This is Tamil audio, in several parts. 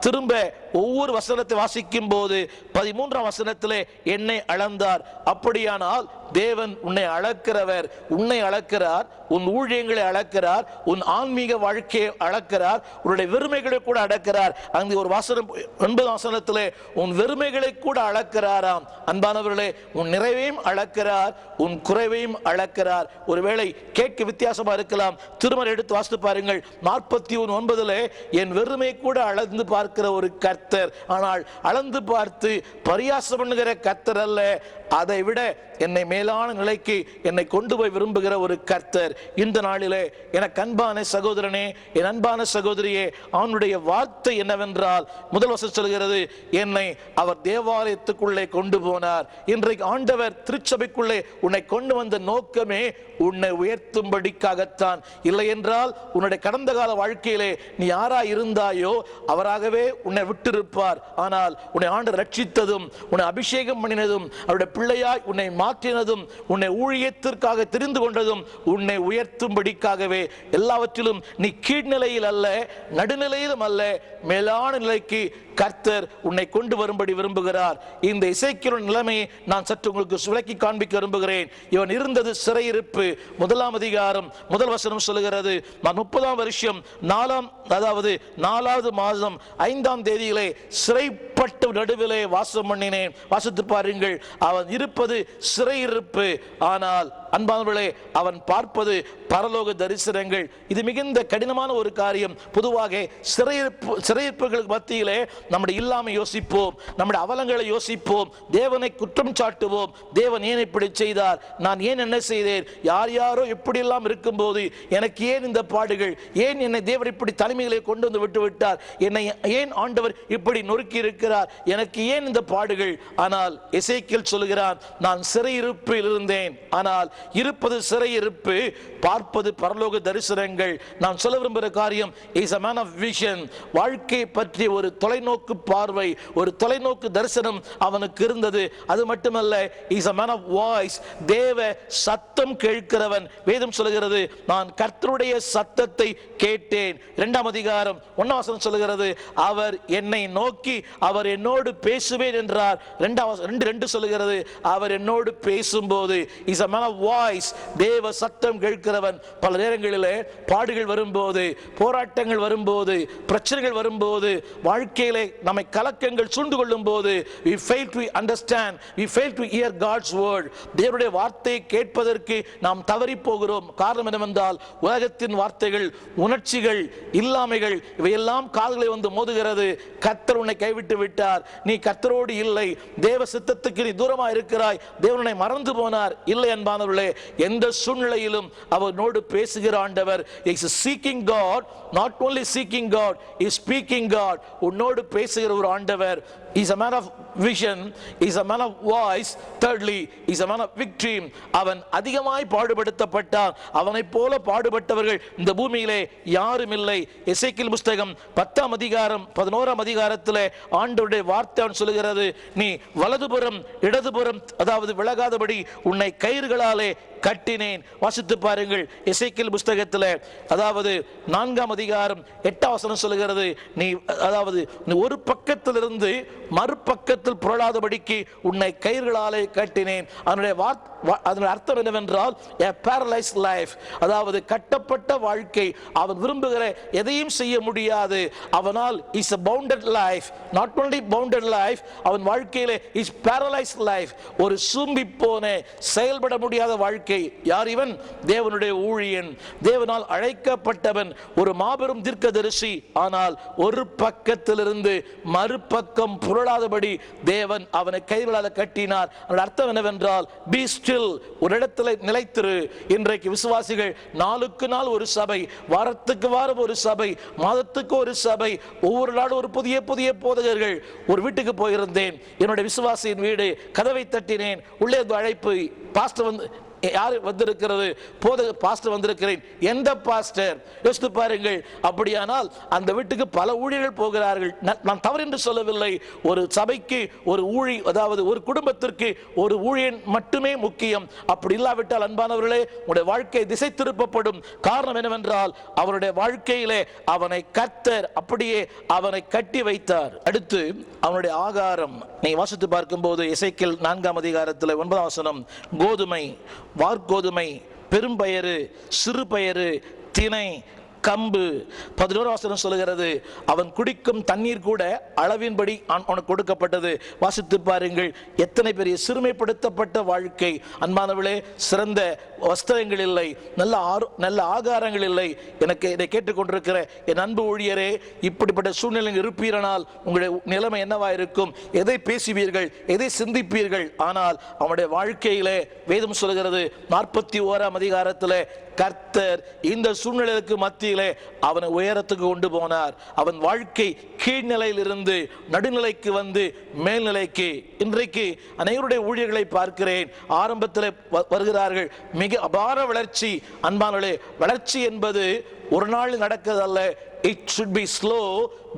திரும்ப ஒவ்வொரு வசனத்தை வாசிக்கும் போது 13ஆம் வசனத்திலே என்னை அளந்தார். அப்படியானால் தேவன் உன்னை அளக்கிறவர், உன்னை அளக்கிறார், உன் ஊழியங்களை அளக்கிறார், உன் ஆன்மீக வாழ்க்கையை அளக்கிறார், உன்னுடைய வெறுமைகளை கூட அளக்கிறார். அங்கே ஒரு வசனம் 9ஆம் வசனத்திலே உன் வெறுமைகளை கூட அளக்கிறாராம். அன்பானவர்களே, உன் நிறைவையும் அளக்கிறார், உன் குறைவையும் அளக்கிறார். ஒருவேளை கேட்க வித்தியாசமா இருக்கலாம். திருமறை எடுத்து வாசித்து பாருங்கள். 41:9 என் வெறுமை கூட அளந்து பார்க்கிற ஒரு கர்த்தர், ஆனால் அளந்து பார்த்து பரியாசம் பண்ணுகிற கர்த்தர் அல்ல, அதை விட என்னை மேலான நிலைக்கு என்னை கொண்டு போய் விரும்புகிற ஒரு கர்த்தர். இந்த நாளிலே எனக்கு அன்பான சகோதரனே, என் அன்பான சகோதரியே, அவனுடைய வார்த்தை என்னவென்றால், முதல் வசனம் சொல்கிறது, என்னை அவர் தேவாலயத்துக்குள்ளே கொண்டு போனார். இன்றைக்கு ஆண்டவர் திருச்சபைக்குள்ளே உன்னை கொண்டு வந்த நோக்கமே உன்னை உயர்த்தும்படிக்காகத்தான். இல்லை என்றால் உன்னுடைய கடந்த கால வாழ்க்கையிலே நீ யாரா இருந்தாயோ அவராகவே உன்னை விட்டிருப்பார். ஆனால் உன்னை ஆண்டவர் ரட்சித்ததும், உன்னை அபிஷேகம் பண்ணினதும், அவருடைய பிள்ளையாய் உன்னை மாற்றினதும், உன்னை ஊழியத்திற்காக தெரிந்து கொண்டதும் உன்னை உயர்த்தும்படிக்காகவே. எல்லாவற்றிலும் நீ கீழ்நிலையில் அல்ல, நடுநிலையிலும் அல்ல, மேலான நிலைக்கு கர்த்தர் உன்னை கொண்டு வரும்படி விரும்புகிறார். இந்த எசேக்கியேலின் நிலைமையை நான் சற்று உங்களுக்கு விளக்கி காண்பிக்க விரும்புகிறேன். இவன் இருந்தது சிறையிருப்பு. 1ஆம் அதிகாரம் 1 வசனம் சொல்லுகிறது, 30ஆம் வருஷம் 4வது மாதம் 5ஆம் தேதியிலே சிறைப்பட்ட நடுவிலே வாசம் பண்ணினேன். வாசித்து பாருங்கள். அவன் இருப்பது சிறையிருப்பு, ஆனால் அன்பானவர்களே அவன் பார்ப்பது பரலோக தரிசனங்கள். இது மிகுந்த கடினமான ஒரு காரியம். பொதுவாக சிறையிருப்புகளுக்கு மத்தியிலே நம்முடைய இல்லாமை யோசிப்போம், நம்முடைய அவலங்களை யோசிப்போம், தேவனை குற்றம் சாட்டுவோம். தேவன் ஏன் இப்படி செய்தார், நான் ஏன் என்ன செய்தேன், யார் யாரோ எப்படி எல்லாம் இருக்கும் போது எனக்கு ஏன் இந்த பாடுகள், ஏன் என்னை தேவன் இப்படி தலைமைகளை கொண்டு வந்து விட்டு விட்டார், என்னை ஏன் ஆண்டவர் இப்படி நொறுக்கி இருக்கிறார், எனக்கு ஏன் இந்த பாடுகள். ஆனால் எசேக்கியேல் சொல்லுகிறான், நான் சிறையிருப்பில் இருந்தேன், ஆனால் இருப்பது சிறையிருப்பு, பார்ப்பது பரலோக தரிசனங்கள். நான் சொல்ல விரும்புகிற காரியம், is a man of vision. வாழ்க்கை பற்றி ஒரு தொலைநோக்கு பார்வை, ஒரு தொலைநோக்கு தரிசனம் அவனுக்கு இருந்தது. அது மட்டுமல்ல, is a man of voice. தேவ சத்தம் கேட்கிறவன். வேதம் சொல்லுகிறது, நான் கர்த்தருடைய சத்தத்தை கேட்டேன். 2ஆம் அதிகாரம் 1ஆம் வசனம் சொல்லுகிறது, அவர் என்னை நோக்கி அவர் என்னோடு பேசுவேன் என்றார். 2 சொல்லுகிறது, அவர் என்னோடு பேசும்போது. Is a man of voice. தேவ சத்தம் கேட்கிறவன். பல நேரங்களிலே பாடுகள் வரும்போது, போராட்டங்கள் வரும்போது, பிரச்சனைகள் வரும்போது, வாழ்க்கையிலே நம்மை கலக்கங்கள் சூழ்ந்து கொள்ளும் போது, we fail to understand, we fail to hear God's word. தேவனுடைய வார்த்தையை கேட்பதற்கு நாம் தவறி போகிறோம். காரணம் என்னவென்றால், உலகத்தின் வார்த்தைகள், உணர்ச்சிகள், இல்லாமைகள் இவையெல்லாம் காதுகளை வந்து மோதுகிறது. கர்த்தர் உன்னை கைவிட்டு விட்டார், நீ கர்த்தரோடு இல்லை, தேவ சித்தத்துக்கு நீ தூரமா இருக்கிறாய், தேவனை மறந்து போனார். இல்லை அன்பானவர்களே, எந்த சூழ்நிலையிலும் அவனோடு பேசுகிற ஆண்டவர். Is seeking God, not only seeking God, is speaking God. உன்னோடு பேசுகிற ஒரு ஆண்டவர். Is a man of vision, is a man of voice. Thirdly, is a man of victory. அவன் அதிகமாய் பாடுபடுத்தப்பட்டான். அவனைப் போல பாடுபட்டவர்கள் இந்த பூமியிலே யாரும் இல்லை. எசேக்கியேல் புத்தகம் 10ஆம் அதிகாரம் 11ஆம் அதிகாரத்திலே ஆண்டவருடைய வார்த்தை அவன் சொல்லுகிறது, நீ வலதுபுறம் இடதுபுறம் அதாவது விலகாதபடி உன்னை கயிறுகளாலே கட்டினேன். வாசித்து பாருங்கள். எசேக்கியேல் புத்தகத்தில் அதாவது 4ஆம் அதிகாரம் 8ஆம் வசனம் சொல்லுகிறது, நீ அதாவது ஒரு பக்கத்திலிருந்து மறுபக்கத்தில் புரளாதபடிக்கு உன்னை கயிறுகளாலே கட்டினேன். அதனுடைய அர்த்தம் என்னவென்றால், a paralyzed life. அதாவது கட்டப்பட்ட வாழ்க்கை. அவன் விரும்புகிற எதையும் செய்ய முடியாது. அவனால் is a bounded life. Not only bounded life, அவன் வாழ்க்கையிலே is paralyzed life. ஒரு சூம்பி போன செயல்பட முடியாத வாழ்க்கை. யார் இவன்? தேவனுடைய ஊழியன், தேவனால் அழைக்கப்பட்டவன், ஒரு மாபெரும் தீர்க்கதரிசி. ஆனால் ஒரு பக்கத்திலிருந்து மறுபக்கம் புரளாதபடி தேவன் அவனை கைகளால் கட்டினார். அர்த்தம் என்னவென்றால், be still, ஒரு இடத்துல நிலைத்திரு. இன்றைக்கு விசுவாசிகள் நாளுக்கு நாள் ஒரு சபை, வாரத்துக்கு வாரம் ஒரு சபை, மாதத்துக்கு ஒரு சபை, ஒவ்வொரு நாளும் ஒரு புதிய புதிய போதகர்கள். ஒரு வீட்டுக்கு போயிருந்தேன், என்னுடைய விசுவாசியின் வீடு, கதவை தட்டினேன், உள்ளே அழைப்பு, பாஸ்டர் வந்து யாரு வந்திருக்கிறது? பாஸ்டர் வந்திருக்கிறேன். எந்த பாஸ்டர்? யோசித்து பாருங்கள். அப்படியானால் அந்த வீட்டுக்கு பல ஊழியர்கள் போகிறார்கள். நான் தவறு என்று சொல்லவில்லை. ஒரு சபைக்கு ஒரு அதாவது ஒரு குடும்பத்திற்கு ஒரு ஊழியன் மட்டுமே முக்கியம். அப்படி இல்லாவிட்டால் அன்பானவர்களே, உங்களுடைய வாழ்க்கை திசை திருப்பப்படும். காரணம் என்னவென்றால் அவருடைய வாழ்க்கையிலே அவனை கர்த்தர் அப்படியே அவனை கட்டி வைத்தார். அடுத்து அவனுடைய ஆகாரம் நீ வாசித்து பார்க்கும்போது எசேக்கியேல் 4ஆம் அதிகாரத்தில் 9ஆம் வசனம், கோதுமை, வார்கோதுமை, பெரும்பயறு, சிறுபயறு, திணை, கம்பு. 11ஆம் வசனம் சொல்லுகிறது, அவன் குடிக்கும் தண்ணீர் கூட அளவின்படி அவனுக்கு கொடுக்கப்பட்டது. வாசித்து பாருங்கள், எத்தனை பெரிய சிறுமைப்படுத்தப்பட்ட வாழ்க்கை. அன்பானவர்களே, சிறந்த வஸ்திரங்கள் இல்லை, நல்ல ஆகாரங்கள் இல்லை. எனக்கு இதை கேட்டுக்கொண்டிருக்கிற என் அன்பு ஊழியரே, இப்படிப்பட்ட சூழ்நிலையில் இருப்பீரானால் உங்களுடைய நிலைமை என்னவா இருக்கும்? எதை பேசுவீர்கள்? எதை சிந்திப்பீர்கள்? ஆனால் அவனுடைய வாழ்க்கையிலே வேதம் சொல்கிறது 41ஆம் அதிகாரத்தில் கர்த்தர் இந்த சூழ்நிலைக்கு மத்தியிலே அவனை உயரத்துக்கு கொண்டு போனார். அவன் வாழ்க்கை கீழ்நிலையில் இருந்து நடுநிலைக்கு வந்து மேல்நிலைக்கு. இன்றைக்கு அனைவருடைய ஊழியர்களை பார்க்கிறேன், ஆரம்பத்தில் வருகிறார்கள், மிக அபார வளர்ச்சி. அன்பானவர்களே, வளர்ச்சி என்பது ஒரு நாள் நடக்கிறதல்ல. It should be slow,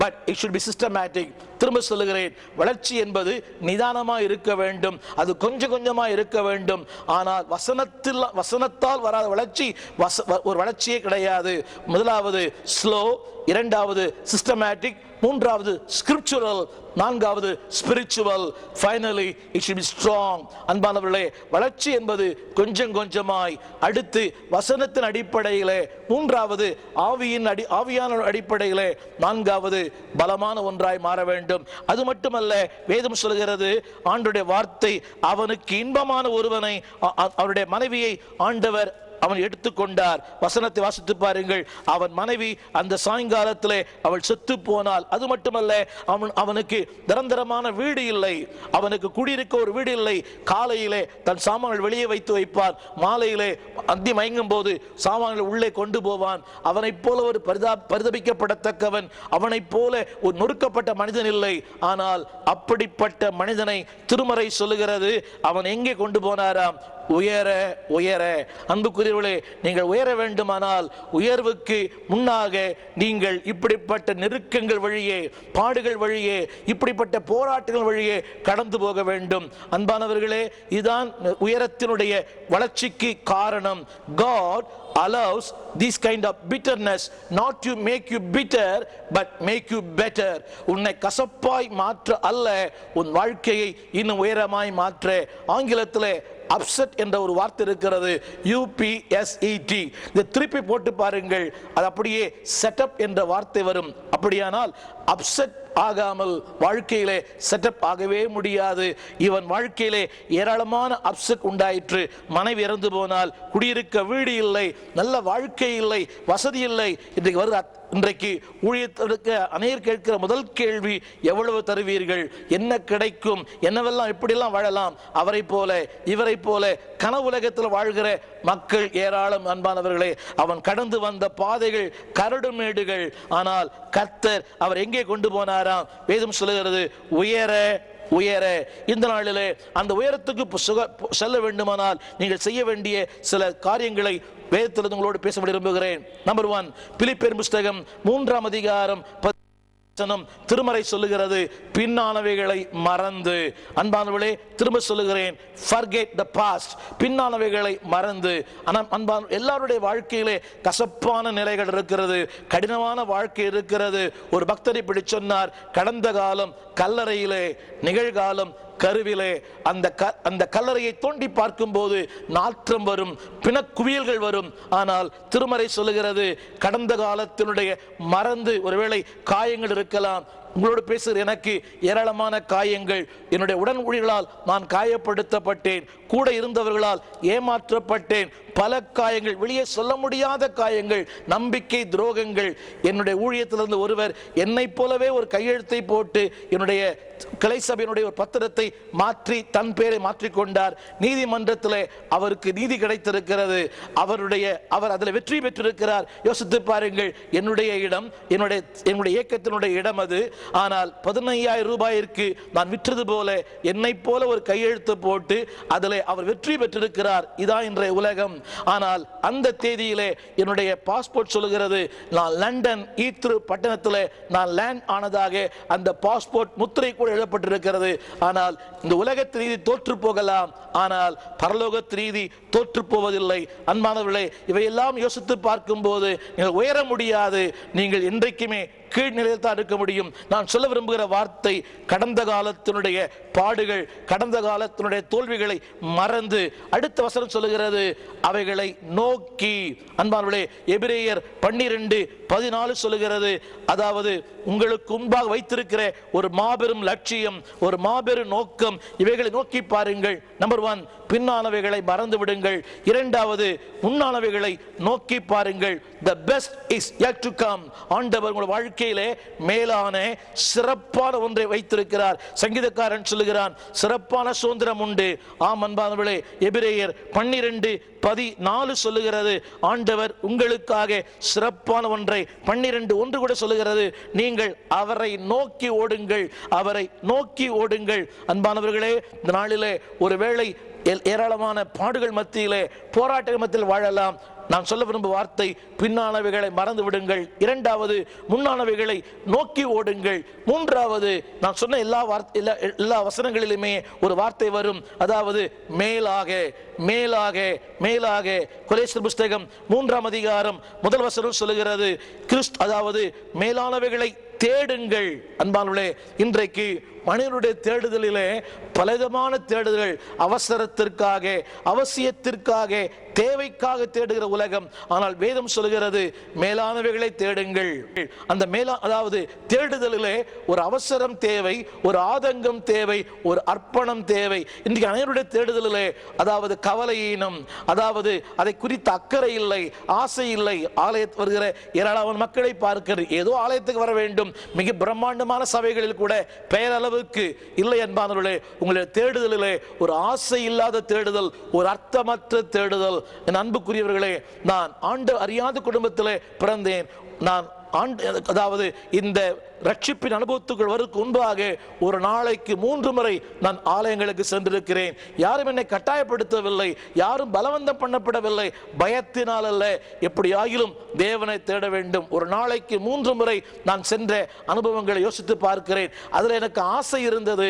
but it should be systematic. திரும்ப சொல்லுகிறேன், வளர்ச்சி என்பது நிதானமாக இருக்க வேண்டும், அது கொஞ்சம் கொஞ்சமாக இருக்க வேண்டும். ஆனால் வசனத்தால் வராத வளர்ச்சி ஒரு வளர்ச்சியே கிடையாது. முதலாவது ஸ்லோ, இரண்டாவது சிஸ்டமேட்டிக், மூன்றாவது ஸ்கிரிப்சுரல், நான்காவது spiritual, finally it should be strong. அன்பானவர்களே, வளர்ச்சி என்பது கொஞ்சம் கொஞ்சமாய், அடுத்து வசனத்தின் அடிப்படையிலே, மூன்றாவது ஆவியான அடிப்படையிலே, நான்காவது பலமான ஒன்றாய் மாற வேண்டும். அது மட்டுமல்ல, வேதம் சொல்கிறது, ஆண்டவருடைய வார்த்தை அவனுக்கு இன்பமான ஒருவனை, அவருடைய மனைவியை ஆண்டவர் அவன் எடுத்துக்கொண்டார். வசனத்தை வாசித்து பாருங்கள், அவன் மனைவி அந்த சாயங்காலத்திலே அவள் செத்து போனாள். அது மட்டுமல்ல, அவனுக்கு நிரந்தரமான வீடு இல்லை, அவனுக்கு குடியிருக்க ஒரு வீடு இல்லை. காலையிலே தன் சாமான்கள் வெளியே வைத்து வைப்பான், மாலையிலே அந்தி மயங்கும் போது சாமான்கள் உள்ளே கொண்டு போவான். அவனைப் போல ஒரு பரிதபிக்கப்படத்தக்கவன், அவனைப் போல ஒரு நொறுக்கப்பட்ட மனிதன் இல்லை. ஆனால் அப்படிப்பட்ட மனிதனை திருமறை சொல்லுகிறது, அவன் எங்கே கொண்டு போனாராம்? உயர உயர. அன்புக்குரியவர்களே, நீங்கள் உயர வேண்டுமானால் உயர்வுக்கு முன்னாக நீங்கள் இப்படிப்பட்ட நெருக்கங்கள் வழியே, பாடுகள் வழியே, இப்படிப்பட்ட போராட்டங்கள் வழியே கடந்து போக வேண்டும். அன்பானவர்களே, இதுதான் உயரத்தினுடைய வளர்ச்சிக்கு காரணம். God allows this kind of bitterness not to make you bitter but make you better. உன்னை கசப்பாய் மாற்ற அல்ல, உன் வாழ்க்கையை இன்னும் உயரமாய் மாற்ற. ஆங்கிலத்திலே அப்செட் என்ற ஒரு வார்த்தை இருக்கிறது, UPSET. இதை திருப்பி போட்டு பாருங்கள், அது அப்படியே செட்டப் என்ற வார்த்தை வரும். அப்படியானால் அப்செட் ஆகாமல் வாழ்க்கையிலே செட்டப் ஆகவே முடியாது. இவன் வாழ்க்கையிலே ஏராளமான அப்செட் உண்டாயிற்று. மனைவி இறந்து போனால், குடியிருக்க வீடு இல்லை, நல்ல வாழ்க்கை இல்லை, வசதி இல்லை. இன்றைக்கு ஊழியத்திற்கு அநேகர் கேட்கிற முதல் கேள்வி, எவ்வளவு தருவீர்கள்? என்ன கிடைக்கும்? என்னவெல்லாம் எப்படியெல்லாம் வாழலாம்? அவரை போல இவரை போல கனவுலகத்தில் வாழ்கிற மக்கள் ஏராளம். அன்பானவர்களே, அவன் கடந்து வந்த பாதைகள் கரடுமேடுகள். ஆனால் கர்த்தர் அவர் எங்கே கொண்டு போனாராம்? வேதம் சொல்லுகிறது, உயர உயர. இந்த நாளிலே அந்த உயரத்துக்கு செல்ல வேண்டுமானால் நீங்கள் செய்ய வேண்டிய சில காரியங்களை வேதத்திலிருந்து உங்களோடு பேச விரும்புகிறேன். நம்பர் 1, பிலிப்பியர் புஸ்தகம் 3ஆம் அதிகாரம் திருமறை சொல்லுகிறது, பின்னானவைகளை மறந்து. அன்பானவர்களே, திரும்ப சொல்லுகிறேன், forget the past. பின்னானவைகளை மறந்து. ஆனால் எல்லாருடைய வாழ்க்கையிலே கசப்பான நிலைகள் இருக்கிறது, கடினமான வாழ்க்கை இருக்கிறது. ஒரு பக்தரை இப்படி சொன்னார், கடந்த காலம் கல்லறையிலே, நிகழ்காலம் கருவிலே. அந்த கல்லறையை தோண்டி பார்க்கும் போது நாற்றம் வரும், பிணக்குவியல்கள் வரும். ஆனால் திருமறை சொல்லுகிறது, கடந்த காலத்தினுடைய மறந்து, ஒருவேளை காயங்கள் இருக்கலாம். உங்களோடு பேசுகிற எனக்கு ஏராளமான காயங்கள். என்னுடைய உடன் ஊழியர்களால் நான் காயப்படுத்தப்பட்டேன், கூட இருந்தவர்களால் ஏமாற்றப்பட்டேன். பல காயங்கள், வெளியே சொல்ல முடியாத காயங்கள், நம்பிக்கை துரோகங்கள். என்னுடைய ஊழியத்திலிருந்து ஒருவர் என்னை போலவே ஒரு கையெழுத்தை போட்டு என்னுடைய கிளை சபையினுடைய ஒரு பத்திரத்தை மாற்றி தன் பெயரை மாற்றிக்கொண்டார். நீதிமன்றத்தில் அவருக்கு நீதி கிடைத்திருக்கிறது. அவர் அதில் வெற்றி பெற்றிருக்கிறார். யோசித்து பாருங்கள், என்னுடைய இடம், என்னுடைய இயக்கத்தினுடைய இடம் அது. ஆனால் 15,000 ரூபாயிற்கு நான் விற்றது போல என்னை போல ஒரு கையெழுத்து போட்டு அதில் அவர் வெற்றி பெற்றிருக்கிறார். இதான் இன்றைய உலகம். ஆனால் அந்த தேதியிலே என்னுடைய பாஸ்போர்ட் சொல்லுகிறது நான் லண்டன் ஈத்ரு பட்டணத்தில் நான் லேண்ட் ஆனதாக அந்த பாஸ்போர்ட் முத்திரை கூட எழுதப்பட்டிருக்கிறது. ஆனால் இந்த உலகத்து நீதி தோற்று போகலாம், ஆனால் பரலோகத்து நீதி தோற்று போவதில்லை. அன்பானவர்களே, இவையெல்லாம் யோசித்து பார்க்கும் போது நீங்கள் உயர முடியாது. நீங்கள் என்றைக்குமே கீழ்நிலையில் தான் இருக்க முடியும். நான் சொல்ல விரும்புகிற வார்த்தை, கடந்த காலத்தினுடைய பாடுகள், கடந்த காலத்தினுடைய தோல்விகளை மறந்து அடுத்த வசனம் சொல்லுகிறது அவைகளை நோக்கி. அன்பானவர்களே, எபிரேயர் 12:14 சொல்லுகிறது, அதாவது உங்களுக்கு முன்பாக வைத்திருக்கிற ஒரு மாபெரும் லட்சியம், ஒரு மாபெரும் நோக்கம், இவைகளை நோக்கி பாருங்கள். நம்பர் 1, பின்னானவைகளை மறந்து விடுங்கள். இரண்டாவது, முன்னானவைகளை நோக்கி பாருங்கள். The best is yet to come. ஆண்டவர் உங்கள் வாழ்க்கையிலே மேலான சிறப்பான ஒன்றை வைத்திருக்கிறார். சங்கீதக்காரன் சொல்லுகிறான், சிறப்பான சுதந்திரம் உண்டு. ஆம் அன்பானவர்களே, எபிரேயர் 12:14 சொல்லுகிறது, ஆண்டவர் உங்களுக்காக சிறப்பான ஒன்றை. 12:1 கூட சொல்லுகிறது, நீங்கள் அவரை நோக்கி ஓடுங்கள், அவரை நோக்கி ஓடுங்கள். அன்பானவர்களே, இந்த நாளிலே ஒருவேளை ஏராளமான பாடுகள் மத்தியிலே, போராட்டங்கள் மத்தியில் வாழலாம். நான் சொல்ல விரும்பும் வார்த்தை, பின்னானவைகளை மறந்து விடுங்கள். இரண்டாவது, முன்னானவைகளை நோக்கி ஓடுங்கள். மூன்றாவது, நான் சொன்ன எல்லா வசனங்களிலுமே ஒரு வார்த்தை வரும், அதாவது மேலாக மேலாக மேலாக. கொலேசியர் புஸ்தகம் 3ஆம் அதிகாரம் 1 வசனம் சொல்லுகிறது, அதாவது மேலானவைகளை தேடுங்கள். அன்பானவர்களே, இன்றைக்கு மனிதனுடைய தேடுதலிலே பலவிதமான தேடுதல்கள், அவசரத்திற்காக, அவசியத்திற்காக, தேவைக்காக தேடுகிற உலகம். ஆனால் வேதம் சொல்கிறது மேலானவைகளை தேடுங்கள். அந்த அதாவது தேடுதலிலே ஒரு அவசரம் தேவை, ஒரு ஆதங்கம் தேவை, ஒரு அர்ப்பணம் தேவை. இன்றைக்கு அனைவருடைய தேடுதலிலே அதாவது கவலையினம், அதாவது அதை குறித்த அக்கறை இல்லை, ஆசை இல்லை. ஆலயத்துக்கு வருகிற ஏராளமான மக்களை பார்க்கிறது, ஏதோ ஆலயத்துக்கு வர வேண்டும், மிக பிரம்மாண்டமான சபைகளில் கூட பெயரளவுக்கு இல்லை. அன்பானவர்களே, உங்களுடைய தேடுதலிலே ஒரு ஆசை இல்லாத தேடுதல், ஒரு அர்த்தமற்ற தேடுதல். என் அன்புக்குரியவர்களே, நான் ஆண்டு அறியாத குடும்பத்திலே பிறந்தேன். நான் அதாவது இந்த ரட்சிப்பின் அனுபவத்துக்குள் வருவதற்கு முன்பாக ஒரு நாளைக்கு 3 முறை நான் ஆலயங்களுக்கு சென்றிருக்கிறேன். யாரும் என்னை கட்டாயப்படுத்தவில்லை, யாரும் பலவந்தம் பண்ணப்படவில்லை. பயத்தினால் அல்ல, எப்படியாகிலும் தேவனை தேட வேண்டும். ஒரு நாளைக்கு 3 முறை நான் சென்ற அனுபவங்களை யோசித்து பார்க்கிறேன். அதில் எனக்கு ஆசை இருந்தது,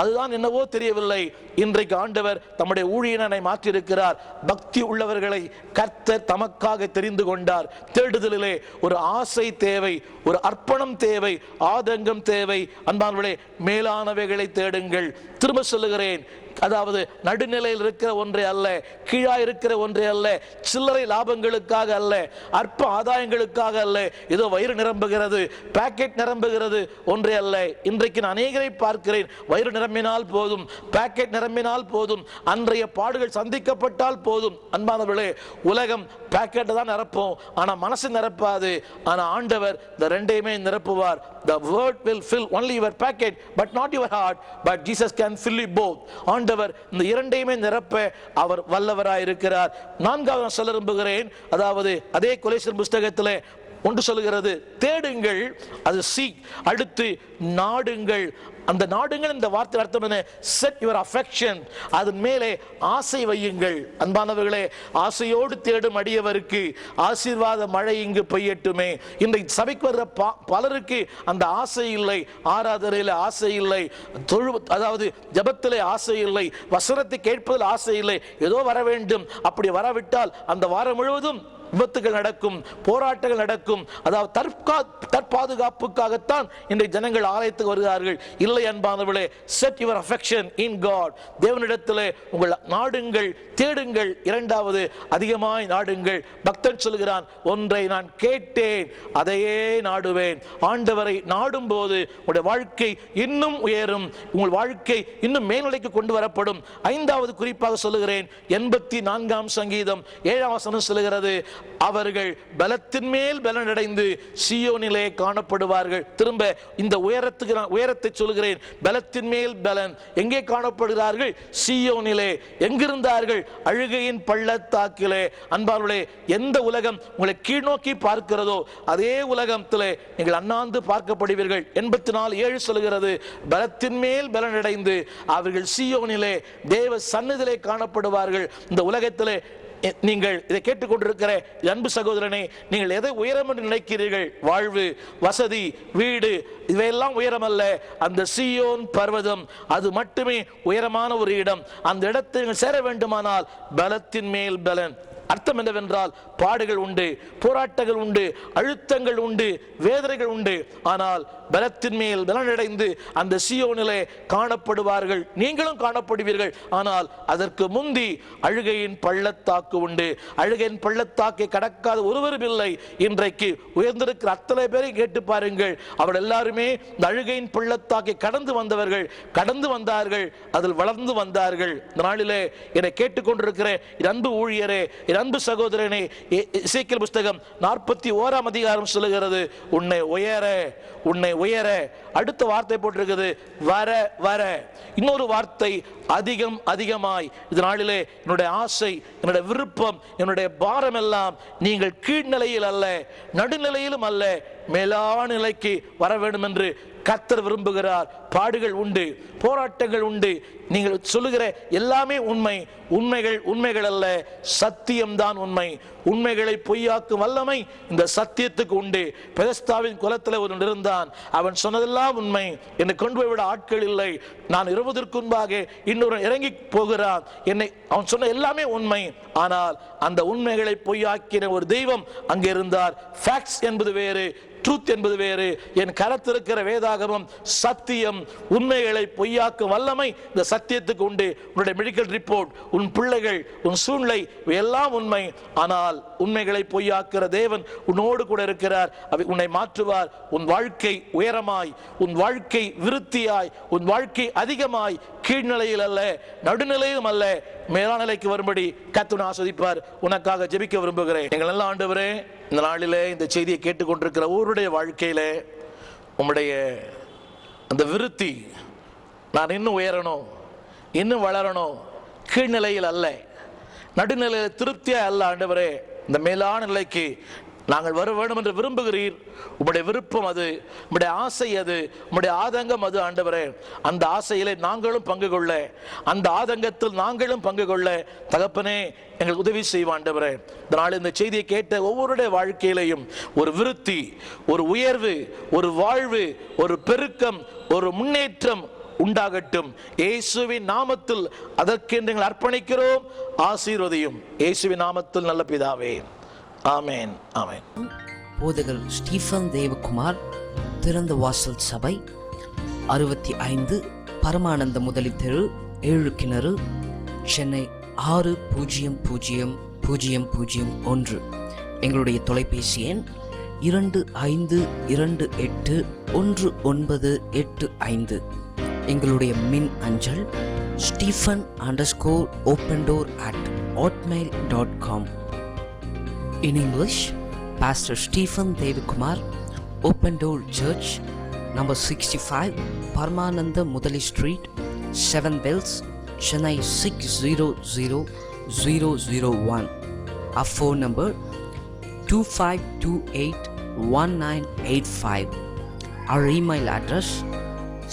அதுதான் என்னவோ தெரியவில்லை. இன்றைக்கு ஆண்டவர் தம்முடைய ஊழியனை மாற்றியிருக்கிறார். பக்தி உள்ளவர்களை கர்த்தர் தமக்காக தெரிந்து கொண்டார். தேடுதலிலே ஒரு ஆசை தேவை, ஒரு அர்ப்பணம் தேவை, ஆதங்கம் தேவை. அன்பானவர்களே, மேலானவைகளை தேடுங்கள். திரும்ப சொல்லுகிறேன், அதாவது நடுநிலையில் இருக்கிற ஒன்றே அல்ல, கீழா இருக்கிற ஒன்றே அல்ல, சில்லறை லாபங்களுக்காக அல்ல, அற்ப ஆதாயங்களுக்காக அல்ல, ஏதோ வயிறு நிரம்புகிறது, பாக்கெட் நிரம்புகிறது ஒன்றே அல்ல. இன்றைக்கு நான் அநேகரை பார்க்கிறேன், வயிறு நிரம்பினால் போதும், பாக்கெட் நிரம்பினால் போதும், அன்றைய பாடுகள் சந்திக்கப்பட்டால் போதும். அன்பானவர்களே, உலகம் பாக்கெட்டை தான் நிரப்போம், ஆனா மனசு நிரப்பாது. ஆனா ஆண்டவர் இந்த ரெண்டையுமே நிரப்புவார். The word will fill only your packet but not your heart, but Jesus can fill you both. ஆண்டவர் இந்த இரண்டையுமே நிரப்ப அவர் வல்லவராய் இருக்கிறார். 4வது சொல்ல விரும்புகிறேன், அதாவது அதே கொலேசியர் புஸ்தகத்திலே ஒன்று சொல்லுகிறது, தேடுங்கள், அது சீக். அடுத்து நாடுங்கள். அந்த நாடுங்கள், இந்த வார்த்தை அர்த்தம் என்ன? செட் யுவர் அஃபெக்ஷன், அதன் மேலே ஆசை வையுங்கள். அன்பானவர்களே, ஆசையோடு தேடும் அடியவருக்கு ஆசீர்வாத மழை இங்கு பெய்யட்டுமே. இன்றைக்கு சபைக்கு வர்ற பலருக்கு அந்த ஆசை இல்லை, ஆராதனையில் ஆசை இல்லை, அதாவது ஜபத்திலே ஆசை இல்லை, வசனத்தை கேட்பதில் ஆசை இல்லை. ஏதோ வர வேண்டும், அப்படி வரவிட்டால் அந்த வாரம் முழுவதும் விபத்துகள் நடக்கும், போராட்டங்கள் நடக்கும். அதாவது தற்பாதுகாப்புக்காகத்தான் இன்றைக்கு ஜனங்கள் ஆலயத்துக்கு வருகிறார்கள். இல்லை அன்பானவர்களே, set your affection in God. தேவனிடத்திலே உங்கள் நாடுங்கள், தேடுங்கள். இரண்டாவது, அதிகமாய் நாடுங்கள். பக்தன் சொல்கிறான், ஒன்றை நான் கேட்டேன், அதையே நாடுவேன். ஆண்டவரை நாடும் போது உங்களுடைய வாழ்க்கை இன்னும் உயரும், உங்கள் வாழ்க்கை இன்னும் மேல்நிலைக்கு கொண்டு வரப்படும். 5வது குறிப்பாக சொல்லுகிறேன், 84ஆம் சங்கீதம் 7ஆம் வசனம் சொல்லுகிறது, அவர்கள் பலத்தின் மேல் பலனடைந்து சீயோனிலே காணப்படுவார்கள். திரும்ப இந்த உயரத்தை சொல்கிறேன். பலத்தின் மேல் பலன் எங்கே காணப்படுகிறார்கள்? சீயோனிலே. எங்கிருந்தார்கள்? அழுகையின் பள்ளத்தாக்கிலே. அன்பார்களே, எந்த உலகம் உங்களை கீழ்நோக்கி பார்க்கிறதோ அதே உலகத்திலே நீங்கள் அண்ணாந்து பார்க்கப்படுவீர்கள். 84:7 சொல்கிறது, பலத்தின் மேல் பலனடைந்து அவர்கள் சீயோனிலே தேவ சந்நிதியிலே காணப்படுவார்கள். இந்த உலகத்திலே நீங்கள் இதை கேட்டுக்கொண்டிருக்கிற அன்பு சகோதரனே, நீங்கள் எதை உயரம் என்று நினைக்கிறீர்கள்? வாழ்வு, வசதி, வீடு, இவையெல்லாம் உயரம் அல்ல. அந்த சீயோன் பர்வதம், அது மட்டுமே உயரமான ஒரு இடம். அந்த இடத்தை நீங்கள் சேர வேண்டுமானால் பலத்தின் மேல் பலன். அர்த்தம் என்னவென்றால், பாடுகள் உண்டு, போராட்டங்கள் உண்டு, அழுத்தங்கள் உண்டு, வேதனைகள் உண்டு. ஆனால் பலத்தின் மேல் பலனடைந்து அந்த சீயோனிலே காணப்படுவார்கள். நீங்களும் காணப்படுவீர்கள். ஆனால் அதற்கு முந்தி அழுகையின் பள்ளத்தாக்கு உண்டு. அழுகையின் பள்ளத்தாக்கை கடக்காத ஒருவரும் இல்லை. இன்றைக்கு உயர்ந்திருக்கிற அத்தனை பேரை கேட்டு பாருங்கள். அவர் எல்லாருமே இந்த அழுகையின் பள்ளத்தாக்கை கடந்து வந்தவர்கள், கடந்து வந்தார்கள், அதில் வளர்ந்து வந்தார்கள். இந்த நாளிலே என்னை கேட்டுக்கொண்டிருக்கிற அன்பு ஊழியரே, அன்பு சகோதரனே, எசேக்கியேல் புத்தகம் 41ஆம் அதிகாரம் சொல்லுகிறது, உன்னை உயர, உன்னை உயர. அடுத்த வார்த்தை போட்டிருக்கிறது, வர வர. இன்னொரு வார்த்தை, அதிகம் அதிகமாய். இதனாலே என்னுடைய ஆசை, என்னுடைய விருப்பம், என்னுடைய பாரம் எல்லாம் நீங்கள் கீழ்நிலையில் அல்ல, நடுநிலையிலும் அல்ல, மேலான நிலைக்கு வர வேண்டும் என்று கர்த்தர் விரும்புகிறார். பாடுகள் உண்டு, போராட்டங்கள் உண்டு. நீங்கள் சொல்லுகிற எல்லாமே உண்மை. உண்மைகள் உண்மைகள் அல்ல, சத்தியம்தான் உண்மை. உண்மைகளை பொய்யாக்கும் வல்லமை இந்த சத்தியத்துக்கு உண்டு. பெதஸ்தாவின் குலத்தில் ஒருவன் இருந்தான். அவன் சொன்னதெல்லாம் உண்மை. என்னை கொண்டு போய் விட ஆட்கள் இல்லை. நான் இருவதற்கு முன்பாக இன்னொரு இறங்கி போகிறான். என்னை அவன் சொன்ன எல்லாமே உண்மை. ஆனால் அந்த உண்மைகளை பொய்யாக்கின ஒரு தெய்வம் அங்கே இருந்தார். ஃபேக்ட்ஸ் என்பது வேறு, ட்ரூத் என்பது வேறு. என் கரத்திருக்கிற வேதாகமம் சத்தியம். உண்மைகளை பொய்யாக்கும் வல்லமை இந்த சத்தியத்துக்கு உண்டு. உன்னுடைய மெடிக்கல் ரிப்போர்ட், உன் பிள்ளைகள், உன் சூழ்நிலை எல்லாம் உண்மை. ஆனால் உண்மைகளை பொய்யாக்குற தேவன் உன்னோடு கூட இருக்கிறார். உன்னை மாற்றுவார். உன் வாழ்க்கை உயரமாய், உன் வாழ்க்கை விருத்தியாய், உன் வாழ்க்கை அதிகமாய், கீழ்நிலையில் அல்ல, நடுநிலையிலும் அல்ல, மேலான நிலைக்கு வரும்படி கர்த்தர் ஆசீர்வதிப்பார். உனக்காக ஜெபிக்க விரும்புகிறேன். எங்கள் நல்ல ஆண்டவரே, இந்த நாளிலே இந்த செய்தியை கேட்டுக்கொண்டிருக்கிற ஒவ்வொருடைய வாழ்க்கையிலே உம்முடைய அந்த விருத்தி, நான் இன்னும் உயரணும், இன்னும் வளரணும், கீழ்நிலையில் அல்ல, நடுநிலையில் திருப்தியா அல்ல ஆண்டவரே, இந்த மேலான நிலைக்கு நாங்கள் வர வேண்டும் என்று விரும்புகிறீர். உம்முடைய விருப்பம் அது, உம்முடைய ஆசை அது, உம்முடைய ஆதங்கம் அது ஆண்டவரே. அந்த ஆசையிலே நாங்களும் பங்கு கொள்ள, அந்த ஆதங்கத்தில் நாங்களும் பங்கு கொள்ள தகப்பனே எங்களுக்கு உதவி செய்வோம் ஆண்டவரே. இதனால் இந்த செய்தியை கேட்ட ஒவ்வொருடைய வாழ்க்கையிலையும் ஒரு விருத்தி, ஒரு உயர்வு, ஒரு வாழ்வு, ஒரு பெருக்கம், ஒரு முன்னேற்றம் உண்டாகட்டும். இயேசுவின் நாமத்தில் அதற்கென்று எங்கள் அர்ப்பணிக்கிறோம். ஆசீர்வதியும் இயேசுவின் நாமத்தில் நல்ல பிதாவே, ஆமென், ஆமென். போதகர் ஸ்டீஃபன் தேவகுமார், திறந்த வாசல் சபை, 65 பரமானந்த முதலி தெரு, 7 கிணறு, சென்னை 600001. எங்களுடைய தொலைபேசி எண் 25281985. எங்களுடைய மின் அஞ்சல் stephen_opendoor@hotmail.com. In English, Pastor Stephen Devakumar, Open Door Church, number 65, Paramananda Mudali Street, 7 Bells, Chennai 600001. Our phone number 25281985. Our email address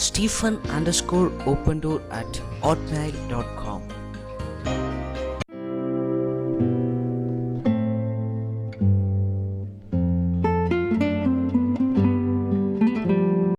stephen_opendoor@hotmail.com.